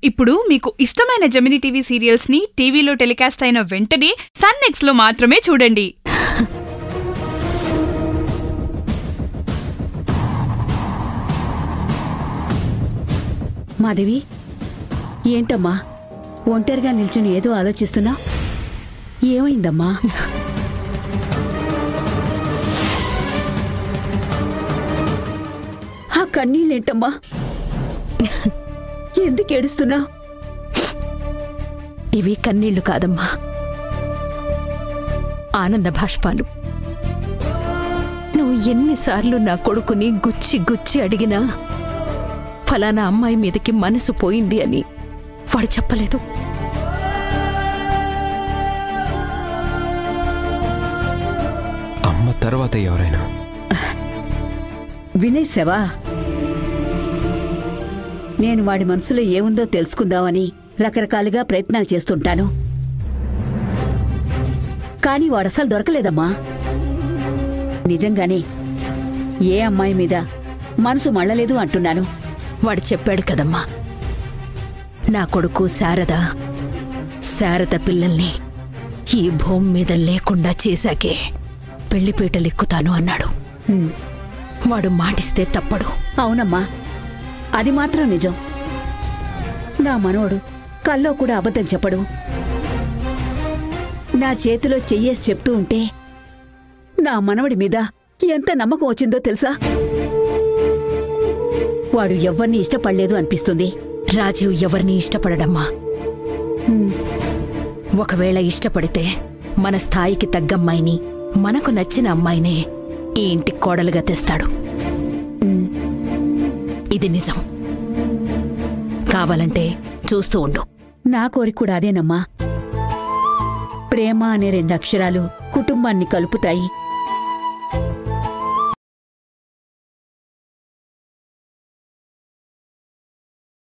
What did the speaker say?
ఇప్పుడు మీకు ఇష్టమైన జెమినీ టీవీ సీరియల్స్ ని టీవీలో టెలికాస్ట్ అయిన వెంటనే సన్ నెక్స్ట్ లో మాత్రమే చూడండి. మాధవి, ఏంటమ్మా ఒంటరిగా నిల్చుని ఏదో ఆలోచిస్తున్నా? ఏమైందమ్మా? ఆ కన్నీళ్ళేంటమ్మా? ఎందుకు ఏడుస్తున్నా? ఇవి కన్నీళ్లు కాదమ్మా, ఆనంద భాష్పాలు. నువ్వు ఎన్నిసార్లు నా కొడుకుని గుచ్చి గుచ్చి అడిగినా ఫలానా అమ్మాయి మీదకి మనసు పోయింది అని వాడు చెప్పలేదు. అమ్మ తర్వాత ఎవరైనా వినేశావా? నేను వాడి మనసులో ఏముందో తెలుసుకుందామని రకరకాలుగా ప్రయత్నాలు చేస్తుంటాను. కానీ వాడసలు దొరకలేదమ్మా. నిజంగానే ఏ అమ్మాయి మీద మనసు మళ్ళలేదు అంటున్నాను. వాడు చెప్పాడు కదమ్మా, నా కొడుకు శారద పిల్లల్ని ఈ భూమి మీద లేకుండా చేశాకే పెళ్లిపీటలెక్కుతాను అన్నాడు. వాడు మాటిస్తే తప్పడు. అవునమ్మా, అది మాత్రం నిజం. నా మనవడు కల్లో కూడా అబద్ధం చెప్పడు. నా చేతిలో చెయ్యేసి చెప్తూ ఉంటే నా మనవడి మీద ఎంత నమ్మకం వచ్చిందో తెలుసా? వాడు ఎవ్వరిని ఇష్టపడలేదు అనిపిస్తుంది. రాజీవ్ ఎవరిని ఇష్టపడడమ్మా. ఒకవేళ ఇష్టపడితే మన స్థాయికి తగ్గమ్మాయిని, మనకు నచ్చిన అమ్మాయినే ఈ ఇంటికి కోడలుగా తెస్తాడు. ఇది నిజం. కావాలంటే చూస్తూ ఉండు. నా కోరిక కూడా అదేనమ్మా. ప్రేమ అనే 2 అక్షరాలు కుటుంబాన్ని కలుపుతాయి.